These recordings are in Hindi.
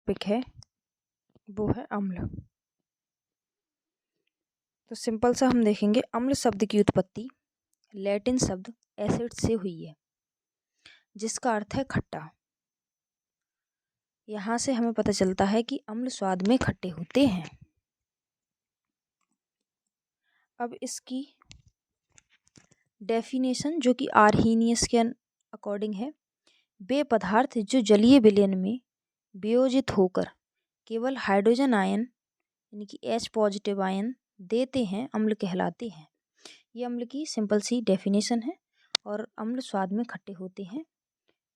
टॉपिक है वो है अम्ल। तो सिंपल सा हम देखेंगे अम्ल शब्द की उत्पत्ति लैटिन शब्द एसिड से हुई है जिसका अर्थ है खट्टा। यहाँ से हमें पता चलता है कि अम्ल स्वाद में खट्टे होते हैं। अब इसकी डेफिनेशन जो कि आर्हीनियस के अकॉर्डिंग है, वे पदार्थ जो जलीय विलयन में वियोजित होकर केवल हाइड्रोजन आयन यानी कि H पॉजिटिव आयन देते हैं अम्ल कहलाते हैं। ये अम्ल की सिंपल सी डेफिनेशन है और अम्ल स्वाद में खट्टे होते हैं।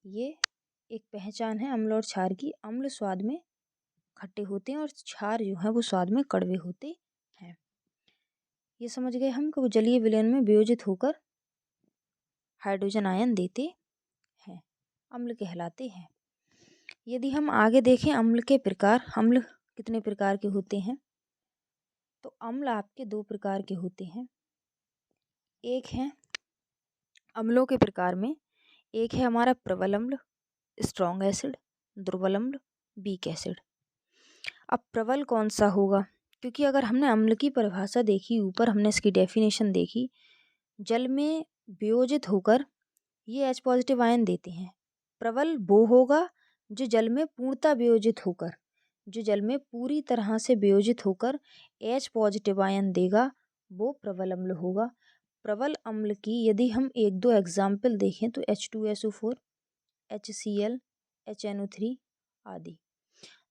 ये एक पहचान है अम्ल और क्षार की। अम्ल स्वाद में खट्टे होते हैं और क्षार जो है वो स्वाद में कड़वे होते हैं। ये समझ गए हम कि वो जलीय विलयन में वियोजित होकर हाइड्रोजन आयन देते हैं, अम्ल कहलाते हैं। यदि हम आगे देखें अम्ल के प्रकार, अम्ल कितने प्रकार के होते हैं, तो अम्ल आपके दो प्रकार के होते हैं। एक है अम्लों के प्रकार में, एक है हमारा प्रबल अम्ल स्ट्रॉन्ग एसिड, दुर्बल अम्ल वीक एसिड। अब प्रबल कौन सा होगा, क्योंकि अगर हमने अम्ल की परिभाषा देखी, ऊपर हमने इसकी डेफिनेशन देखी, जल में वियोजित होकर ये H पॉजिटिव आयन देते हैं। प्रबल वो होगा जो जल में पूर्णतः वियोजित होकर, जो जल में पूरी तरह से वियोजित होकर H पॉजिटिव आयन देगा, वो प्रबल अम्ल होगा। प्रबल अम्ल की यदि हम एक दो एग्जाम्पल देखें तो H2SO4, HCl, HNO3 आदि।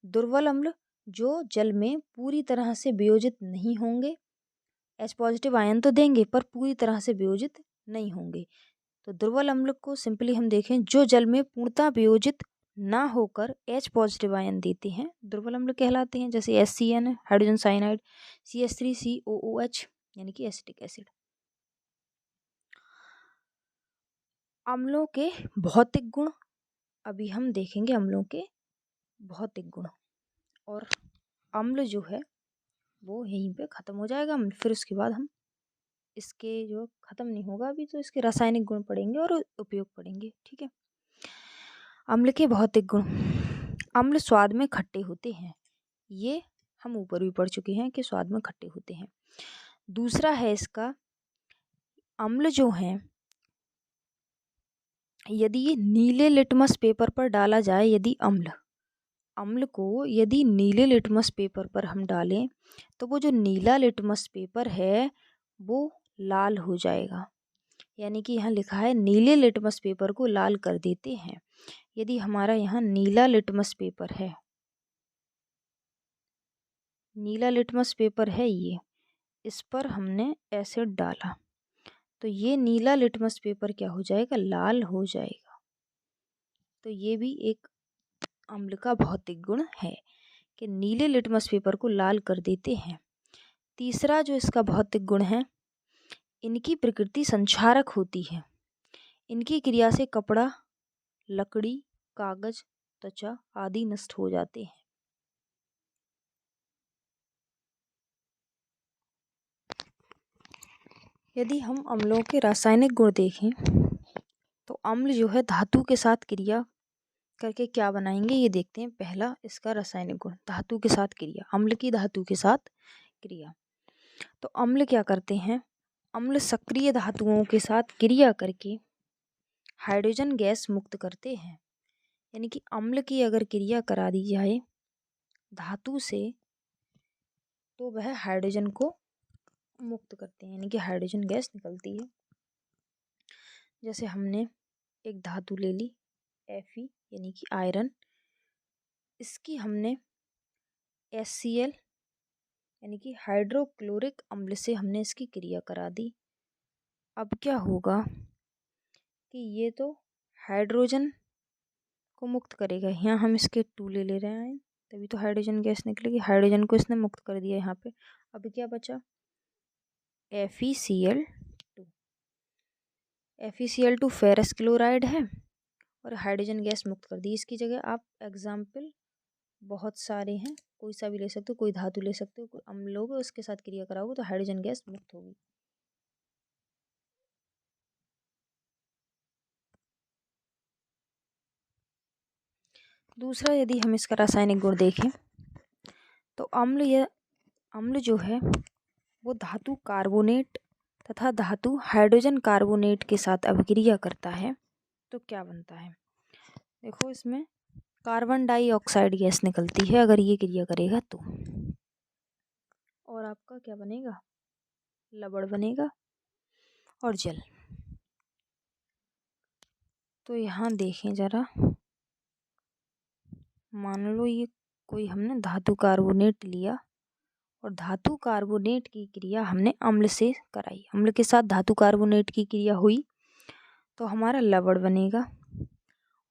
दुर्बल अम्ल जो जल में पूरी तरह से वियोजित नहीं होंगे, H पॉजिटिव आयन तो देंगे पर पूरी तरह से वियोजित नहीं होंगे। तो दुर्बल अम्ल को सिंपली हम देखें जो जल में पूर्णतः वियोजित ना होकर H पॉजिटिव आयन देते हैं, दुर्बल अम्ल कहलाते हैं। जैसे HCN हाइड्रोजन साइनाइड, CH3COOH यानी कि एसिटिक एसिड। अम्लों के भौतिक गुण, अभी हम देखेंगे अम्लों के भौतिक गुण। और अम्ल जो है वो यहीं पे ख़त्म हो जाएगा। फिर उसके बाद हम इसके जो ख़त्म नहीं होगा अभी, तो इसके रासायनिक गुण पढ़ेंगे और उपयोग पढ़ेंगे, ठीक है। अम्ल के भौतिक गुण, अम्ल स्वाद में खट्टे होते हैं, ये हम ऊपर भी पढ़ चुके हैं कि स्वाद में खट्टे होते हैं। दूसरा है इसका, अम्ल जो हैं यदि ये नीले लिटमस पेपर पर डाला जाए, यदि अम्ल को यदि नीले लिटमस पेपर पर हम डालें तो वो जो नीला लिटमस पेपर है वो लाल हो जाएगा। यानी कि यहाँ लिखा है नीले लिटमस पेपर को लाल कर देते हैं। यदि हमारा यहाँ नीला लिटमस पेपर है, नीला लिटमस पेपर है ये, इस पर हमने एसिड डाला तो ये नीला लिटमस पेपर क्या हो जाएगा, लाल हो जाएगा। तो ये भी एक अम्ल का भौतिक गुण है कि नीले लिटमस पेपर को लाल कर देते हैं। तीसरा जो इसका भौतिक गुण है, इनकी प्रकृति संक्षारक होती है। इनकी क्रिया से कपड़ा, लकड़ी, कागज, त्वचा आदि नष्ट हो जाते हैं। यदि हम अम्लों के रासायनिक गुण देखें तो अम्ल जो है धातु के साथ क्रिया करके क्या बनाएंगे ये देखते हैं। पहला इसका रासायनिक गुण, धातु के साथ क्रिया, अम्ल की धातु के साथ क्रिया। तो अम्ल क्या करते हैं, अम्ल सक्रिय धातुओं के साथ क्रिया करके हाइड्रोजन गैस मुक्त करते हैं। यानी कि अम्ल की अगर क्रिया करा दी जाए धातु से तो वह हाइड्रोजन को मुक्त करते हैं, यानी कि हाइड्रोजन गैस निकलती है। जैसे हमने एक धातु ले ली Fe यानी कि आयरन, इसकी हमने HCl यानी कि हाइड्रोक्लोरिक अम्ल से हमने इसकी क्रिया करा दी। अब क्या होगा कि ये तो हाइड्रोजन को मुक्त करेगा, यहाँ हम इसके 2 ले रहे हैं तभी तो हाइड्रोजन गैस निकलेगी। हाइड्रोजन को इसने मुक्त कर दिया यहाँ पे। अब क्या बचा, FeCl2। FeCl2 फेरस क्लोराइड है और हाइड्रोजन गैस मुक्त कर दी। इसकी जगह आप एग्जाम्पल बहुत सारे हैं, कोई सा भी ले सकते हो, कोई धातु ले सकते हो, कोई अम्ल लोगे उसके साथ क्रिया कराओगे तो हाइड्रोजन गैस मुक्त होगी। दूसरा, यदि हम इसका रासायनिक गुण देखें तो अम्ल जो है वो धातु कार्बोनेट तथा धातु हाइड्रोजन कार्बोनेट के साथ अभिक्रिया करता है तो क्या बनता है। देखो, इसमें कार्बन डाइऑक्साइड गैस निकलती है अगर ये क्रिया करेगा तो, और आपका क्या बनेगा, लवण बनेगा और जल। तो यहाँ देखें जरा, मान लो ये कोई हमने धातु कार्बोनेट लिया और धातु कार्बोनेट की क्रिया हमने अम्ल से कराई, अम्ल के साथ धातु कार्बोनेट की क्रिया हुई तो हमारा लवण बनेगा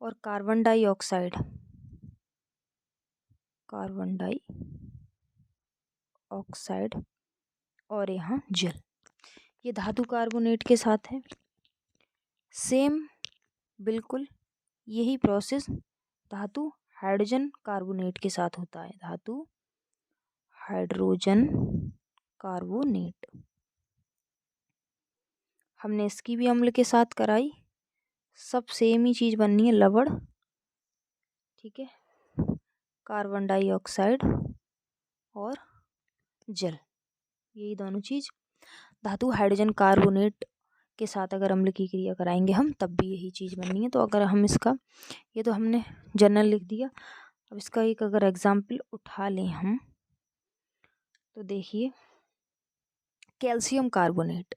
और कार्बन डाइऑक्साइड और यहाँ जल, ये धातु कार्बोनेट के साथ है। सेम बिल्कुल यही प्रोसेस धातु हाइड्रोजन कार्बोनेट के साथ होता है, धातु हाइड्रोजन कार्बोनेट। हमने इसकी भी अम्ल के साथ कराई, सब सेम ही चीज़ बननी है, लवण, ठीक है, कार्बन डाइऑक्साइड और जल, यही दोनों चीज़ धातु हाइड्रोजन कार्बोनेट के साथ अगर अम्ल की क्रिया कराएंगे हम तब भी यही चीज़ बननी है। तो अगर हम इसका, ये तो हमने जनरल लिख दिया, अब इसका एक अगर एग्जाम्पल उठा लें हम तो देखिए, कैल्शियम कार्बोनेट,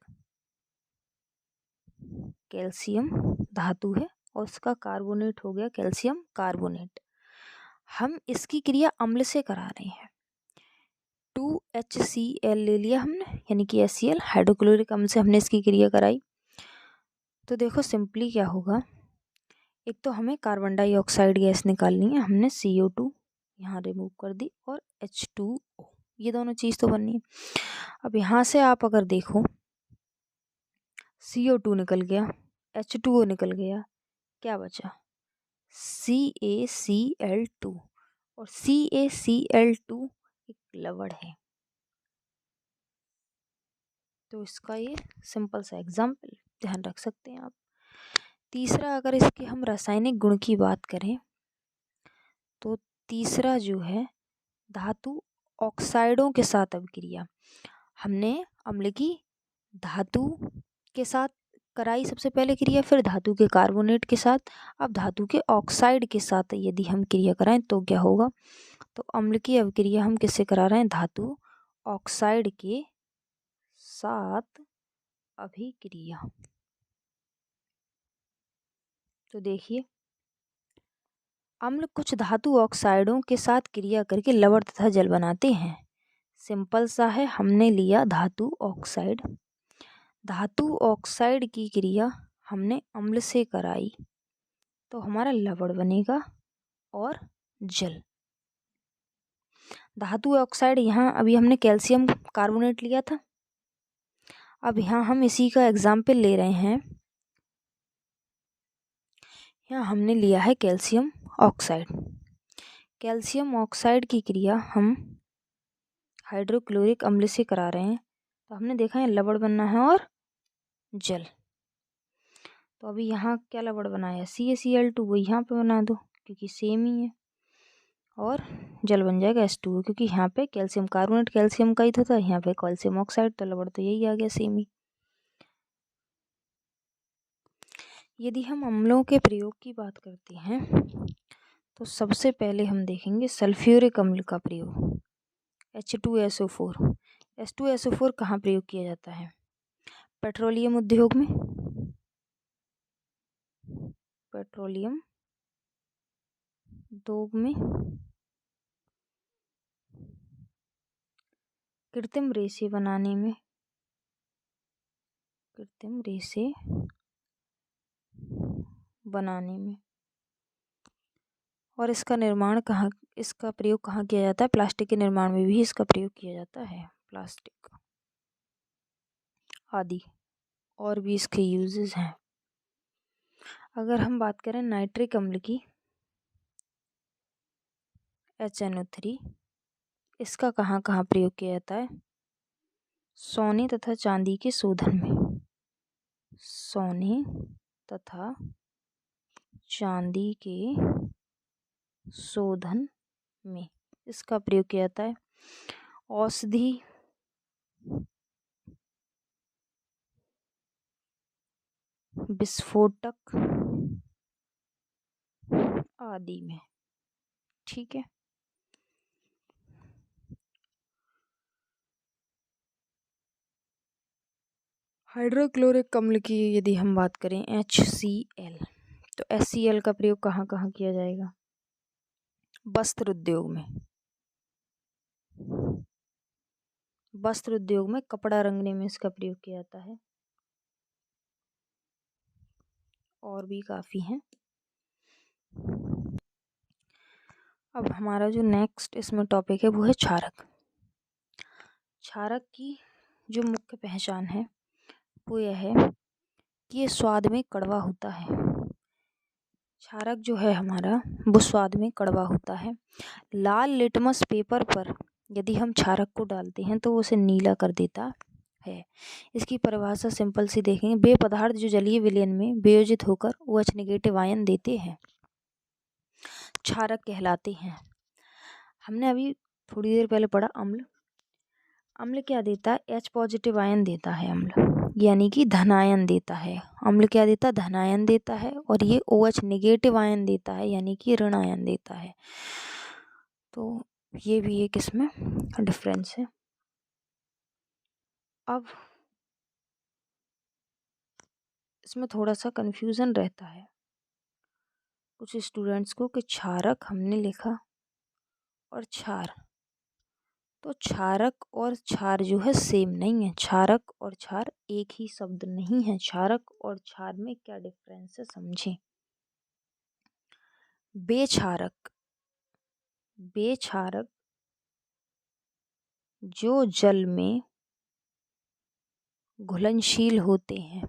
कैल्शियम धातु है और उसका कार्बोनेट हो गया कैल्शियम कार्बोनेट। हम इसकी क्रिया अम्ल से करा रहे हैं, 2HCl ले लिया हमने, यानी कि HCl हाइड्रोक्लोरिक अम्ल से हमने इसकी क्रिया कराई। तो देखो सिंपली क्या होगा, एक तो हमें कार्बन डाइऑक्साइड गैस निकालनी है, हमने CO2 यहाँ रिमूव कर दी और H2O, ये दोनों चीज़ तो बननी है। अब यहाँ से आप अगर देखो, CO2 निकल गया, H2O निकल गया, क्या बचा, CaCl2, और CaCl2 एक लवण है। तो इसका ये सिंपल सा एग्जाम्पल ध्यान रख सकते हैं आप। तीसरा, अगर इसके हम रासायनिक गुण की बात करें तो तीसरा जो है धातु ऑक्साइडों के साथ अभिक्रिया। हमने अम्ल की धातु के साथ कराई सबसे पहले क्रिया, फिर धातु के कार्बोनेट के साथ, अब धातु के ऑक्साइड के साथ यदि हम क्रिया कराएं तो क्या होगा, तो अम्ल की अभिक्रिया हम किससे करा रहे हैं, धातु ऑक्साइड के साथ अभिक्रिया। तो देखिए, अम्ल कुछ धातु ऑक्साइडों के साथ क्रिया करके लवण तथा जल बनाते हैं। सिंपल सा है, हमने लिया धातु ऑक्साइड, धातु ऑक्साइड की क्रिया हमने अम्ल से कराई तो हमारा लवण बनेगा और जल। धातु ऑक्साइड, यहाँ अभी हमने कैल्शियम कार्बोनेट लिया था, अब यहाँ हम इसी का एग्जाम्पल ले रहे हैं, यहाँ हमने लिया है कैल्शियम ऑक्साइड। कैल्शियम ऑक्साइड की क्रिया हम हाइड्रोक्लोरिक अम्ल से करा रहे हैं तो हमने देखा है लवण बनना है और जल। तो अभी यहाँ क्या लवण बनाया, CaCl2, वो यहाँ पे बना दो क्योंकि सेम ही है, और जल बन जाएगा H2O, क्योंकि यहाँ पे कैल्शियम कार्बोनेट कैल्शियम का ही तो था, यहाँ पे कैल्शियम ऑक्साइड, तो लवण तो यही आ गया सेम ही। यदि हम अम्लों के प्रयोग की बात करते हैं तो सबसे पहले हम देखेंगे सल्फ्यूरिक अम्ल का प्रयोग, H2SO4। H2SO4 कहाँ प्रयोग किया जाता है, पेट्रोलियम उद्योग में, पेट्रोलियम उद्योग में, कृत्रिम रेसे बनाने में, कृत्रिम रेसे बनाने में, और इसका निर्माण कहाँ, इसका प्रयोग कहाँ किया जाता है, प्लास्टिक के निर्माण में भी इसका प्रयोग किया जाता है, प्लास्टिक आदि और भी इसके यूजेस हैं। अगर हम बात करें नाइट्रिक अम्ल की, HNO3, इसका कहाँ कहाँ प्रयोग किया जाता है, सोने तथा चांदी के शोधन में, सोने तथा चांदी के शोधन में इसका प्रयोग किया जाता है। औषधि, विस्फोटक आदि में। ठीक है। हाइड्रोक्लोरिक अम्ल की यदि हम बात करें HCl, तो HCl का प्रयोग कहाँ कहाँ किया जाएगा? वस्त्र उद्योग में, वस्त्र उद्योग में कपड़ा रंगने में इसका प्रयोग किया जाता है। और भी काफ़ी हैं। अब हमारा जो नेक्स्ट इसमें टॉपिक है वो है क्षारक। क्षारक की जो मुख्य पहचान है वो यह है कि ये स्वाद में कड़वा होता है। क्षारक जो है हमारा वो स्वाद में कड़वा होता है। लाल लिटमस पेपर पर यदि हम क्षारक को डालते हैं तो वो उसे नीला कर देता है। इसकी परिभाषा सिंपल सी देखेंगे, वे पदार्थ जो जलीय विलयन में वियोजित होकर OH नेगेटिव आयन देते हैं क्षारक कहलाते हैं। हमने अभी थोड़ी देर पहले पढ़ा अम्ल। अम्ल क्या देता है? H पॉजिटिव आयन देता है अम्ल, यानी कि धनायन देता है। अम्ल क्या देता है? धनायन देता है। और ये OH नेगेटिव आयन देता है, यानी कि ऋण आयन देता है। तो ये भी एक इसमें डिफरेंस है। अब इसमें थोड़ा सा कंफ्यूजन रहता है कुछ स्टूडेंट्स को कि क्षारक हमने लिखा और क्षार, तो क्षारक और क्षार जो है सेम नहीं है। क्षारक और क्षार एक ही शब्द नहीं है। क्षारक और क्षार में क्या डिफरेंस है समझें। बेक्षारक, बेक्षारक जो जल में घुलनशील होते हैं,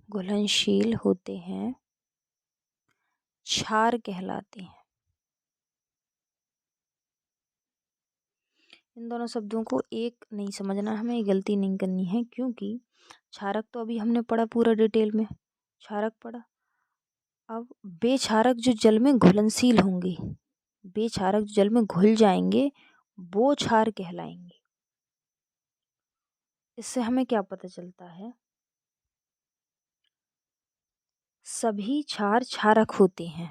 घुलनशील होते हैं, क्षार कहलाते हैं। इन दोनों शब्दों को एक नहीं समझना, हमें गलती नहीं करनी है, क्योंकि क्षारक तो अभी हमने पढ़ा पूरा डिटेल में, क्षारक पढ़ा। अब बेक्षारक जो जल में घुलनशील होंगे, बेक्षारक जो जल में घुल जाएंगे वो क्षार कहलाएंगे। इससे हमें क्या पता चलता है? सभी क्षार क्षारक होते हैं,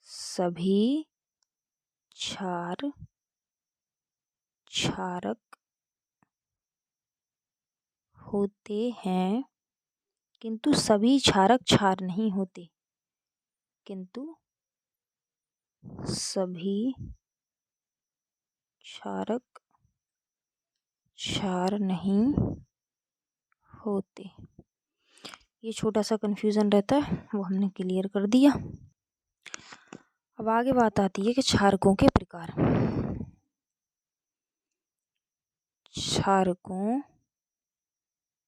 सभी क्षार क्षारक होते हैं, किंतु सभी क्षारक क्षार नहीं होते, किंतु सभी क्षारक क्षार नहीं होते। ये छोटा सा कंफ्यूजन रहता है, वो हमने क्लियर कर दिया। अब आगे बात आती है कि क्षारकों के प्रकार। क्षारकों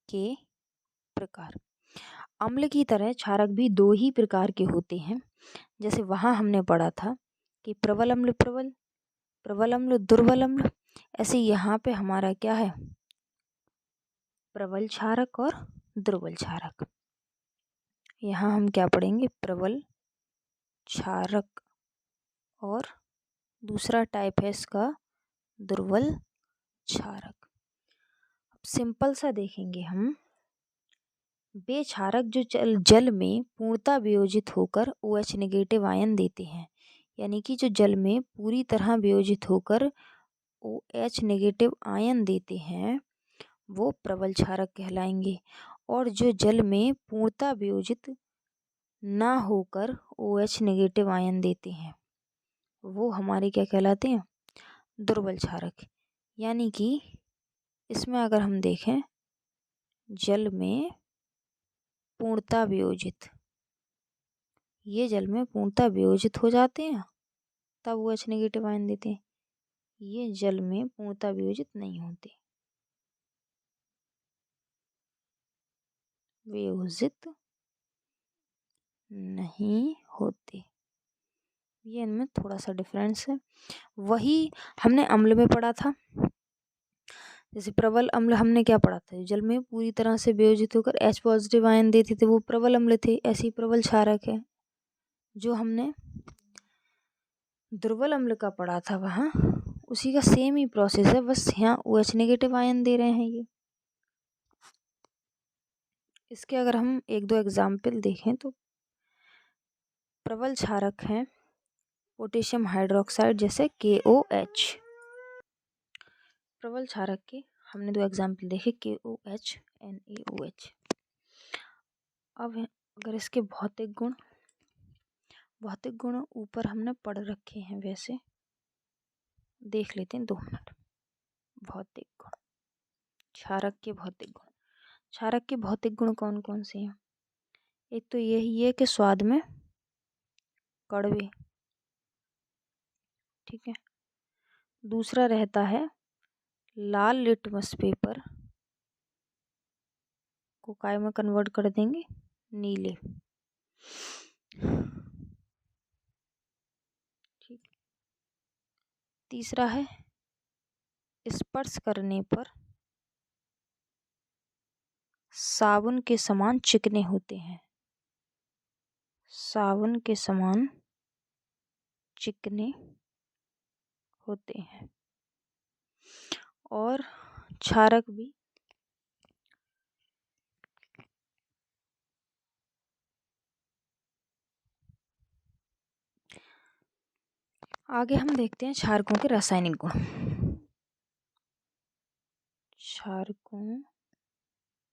के प्रकार। अम्ल की तरह क्षारक भी दो ही प्रकार के होते हैं। जैसे वहाँ हमने पढ़ा था कि प्रबल अम्ल प्रबल, प्रबल अम्ल दुर्बल अम्ल, ऐसे यहाँ पे हमारा क्या है? प्रबल क्षारक और दुर्बल क्षारक। यहाँ हम क्या पढ़ेंगे? प्रबल क्षारक और दूसरा टाइप है इसका दुर्बल क्षारक। अब सिंपल सा देखेंगे हम, बेक्षारक जो जल में पूर्णतः वियोजित होकर OH नेगेटिव आयन देते हैं, यानी कि जो जल में पूरी तरह वियोजित होकर OH नेगेटिव आयन देते हैं वो प्रबल क्षारक कहलाएंगे। और जो जल में पूर्णतः वियोजित ना होकर OH नेगेटिव आयन देते हैं वो हमारे क्या कहलाते हैं? दुर्बल क्षारक। यानी कि इसमें अगर हम देखें, जल में पूर्णतः वियोजित, ये जल में पूर्णतः वियोजित हो जाते हैं तब वो OH नेगेटिव आयन देते हैं। ये जल में पूर्णतः वियोजित नहीं होते, वियोजित नहीं होते। ये इनमें थोड़ा सा डिफरेंस है। वही हमने अम्ल में पढ़ा था। जैसे प्रबल अम्ल हमने क्या पढ़ा था? जल में पूरी तरह से वियोजित होकर H पॉजिटिव आयन देते थे वो प्रबल अम्ल थे। ऐसे ही प्रबल क्षारक है जो हमने दुर्बल अम्ल का पड़ा था वहाँ, उसी का सेम ही प्रोसेस है, बस यहाँ OH नेगेटिव आयन दे रहे हैं ये। इसके अगर हम एक दो एग्जाम्पल देखें तो प्रबल क्षारक हैं पोटेशियम हाइड्रोक्साइड जैसे KOH। प्रबल क्षारक के हमने दो एग्जाम्पल देखे, KOH, NaOH। अब अगर इसके भौतिक गुण ऊपर हमने पढ़ रखे हैं, वैसे देख लेते हैं 2 मिनट। भौतिक गुण, क्षारक के भौतिक गुण। क्षारक के भौतिक गुण कौन कौन से हैं? एक तो यही है कि स्वाद में कड़वे, ठीक है। दूसरा रहता है लाल लिटमस पेपर को काय में कन्वर्ट कर देंगे, नीले, ठीक। तीसरा है स्पर्श करने पर साबुन के समान चिकने होते हैं, साबुन के समान चिकने होते हैं। और क्षारक भी आगे हम देखते हैं क्षारकों के रासायनिक गुण। क्षारकों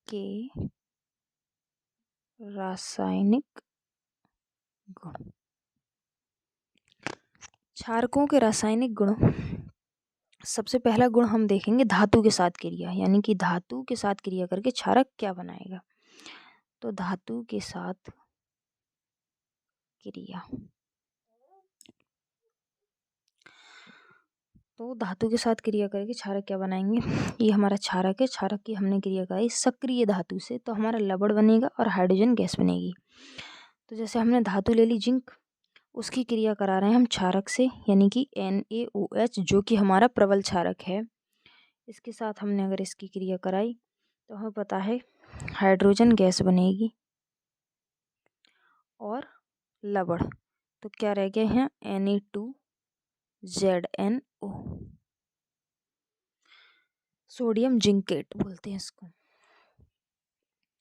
के रासायनिक गुण। क्षारकों के रासायनिक गुण, सबसे पहला गुण हम देखेंगे धातु के साथ क्रिया, यानी कि धातु के साथ क्रिया करके क्षारक क्या बनाएगा। तो धातु के साथ क्रिया, तो धातु के साथ क्रिया करके क्षारक क्या बनाएंगे। ये हमारा क्षारक है, क्षारक की हमने क्रिया कराई सक्रिय धातु से, तो हमारा लवण बनेगा और हाइड्रोजन गैस बनेगी। तो जैसे हमने धातु ले ली जिंक, उसकी क्रिया करा रहे हैं हम क्षारक से, यानी कि NaOH, जो कि हमारा प्रबल क्षारक है। इसके साथ हमने अगर इसकी क्रिया कराई तो हमें पता है हाइड्रोजन गैस बनेगी और लवण, तो क्या रह गया है Na2ZnO, सोडियम जिंकेट बोलते हैं इसको।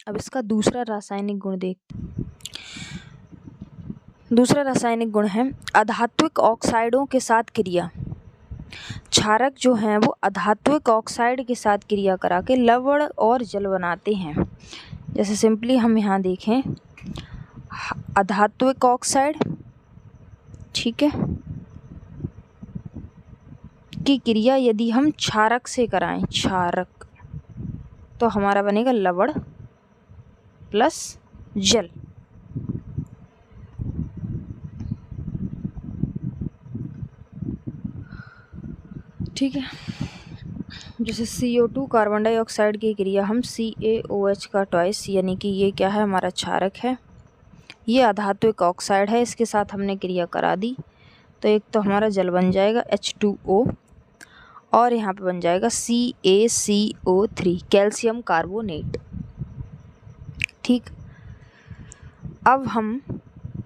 अब इसका दूसरा रासायनिक गुण देखते हैं। दूसरा रासायनिक गुण है अधात्विक ऑक्साइडों के साथ क्रिया। क्षारक जो हैं वो अधात्विक ऑक्साइड के साथ क्रिया करा के लवण और जल बनाते हैं। जैसे सिंपली हम यहाँ देखें अधात्विक ऑक्साइड, ठीक है, की क्रिया यदि हम क्षारक से कराएं, क्षारक, तो हमारा बनेगा लवण प्लस जल। ठीक है, जैसे CO2 कार्बन डाइऑक्साइड की क्रिया हम CaOH का ट्वाइस, यानी कि ये क्या है हमारा क्षारक है, ये अधात्विक ऑक्साइड है, इसके साथ हमने क्रिया करा दी, तो एक तो हमारा जल बन जाएगा H2O और यहाँ पे बन जाएगा CaCO3, कैल्शियम कार्बोनेट। ठीक, अब हम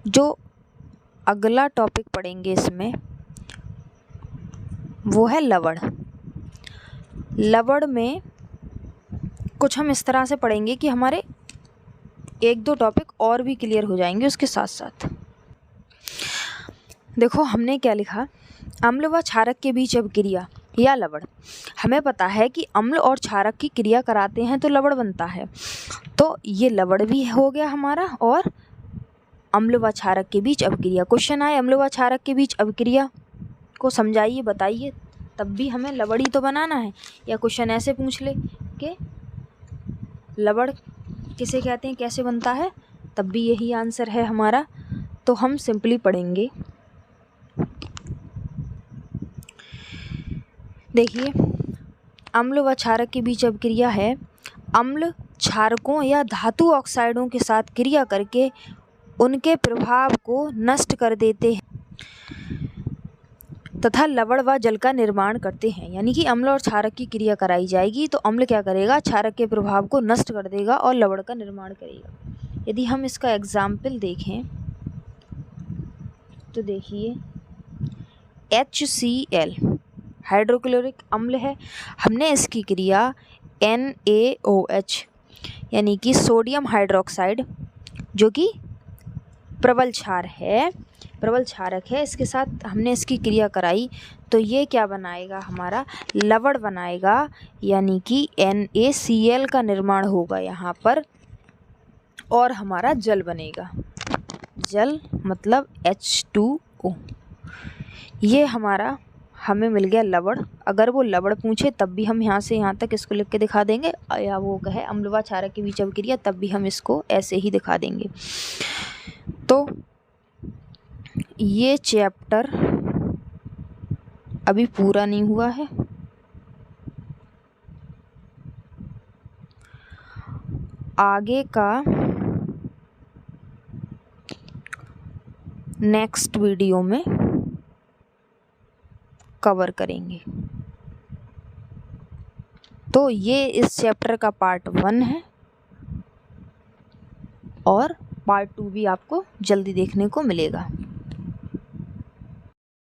जो अगला टॉपिक पढ़ेंगे इसमें वो है लवण। लवण में कुछ हम इस तरह से पढ़ेंगे कि हमारे एक दो टॉपिक और भी क्लियर हो जाएंगे उसके साथ साथ। देखो हमने क्या लिखा, अम्ल व क्षारक के बीच अभिक्रिया या लवण। हमें पता है कि अम्ल और क्षारक की क्रिया कराते हैं तो लवण बनता है, तो ये लवण भी हो गया हमारा और अम्ल व क्षारक के बीच अभिक्रिया। क्वेश्चन आए अम्ल व क्षारक के बीच अभिक्रिया को समझाइए, बताइए, तब भी हमें लवण ही तो बनाना है। या क्वेश्चन ऐसे पूछ ले कि लवण किसे कहते हैं, कैसे बनता है, तब भी यही आंसर है हमारा। तो हम सिंपली पढ़ेंगे, देखिए अम्ल व क्षारक के बीच अभिक्रिया है, अम्ल क्षारकों या धातु ऑक्साइडों के साथ क्रिया करके उनके प्रभाव को नष्ट कर देते हैं तथा लवण व जल का निर्माण करते हैं। यानी कि अम्ल और क्षारक की क्रिया कराई जाएगी तो अम्ल क्या करेगा, क्षारक के प्रभाव को नष्ट कर देगा और लवण का निर्माण करेगा। यदि हम इसका एग्जाम्पल देखें तो देखिए HCl हाइड्रोक्लोरिक अम्ल है। हमने इसकी क्रिया NaOH यानी कि सोडियम हाइड्रोक्साइड जो कि प्रबल क्षारक है, इसके साथ हमने इसकी क्रिया कराई तो ये क्या बनाएगा, हमारा लवण बनाएगा, यानी कि NaCl का निर्माण होगा यहाँ पर और हमारा जल बनेगा। जल मतलब H2O। ये हमारा हमें मिल गया लवण। अगर वो लवण पूछे तब भी हम यहाँ से यहाँ तक इसको लिख के दिखा देंगे, या वो कहे अम्ल व क्षारक के बीच अभिक्रिया तब भी हम इसको ऐसे ही दिखा देंगे। तो ये चैप्टर अभी पूरा नहीं हुआ है। आगे का नेक्स्ट वीडियो में कवर करेंगे। तो ये इस चैप्टर का पार्ट 1 है और पार्ट 2 भी आपको जल्दी देखने को मिलेगा।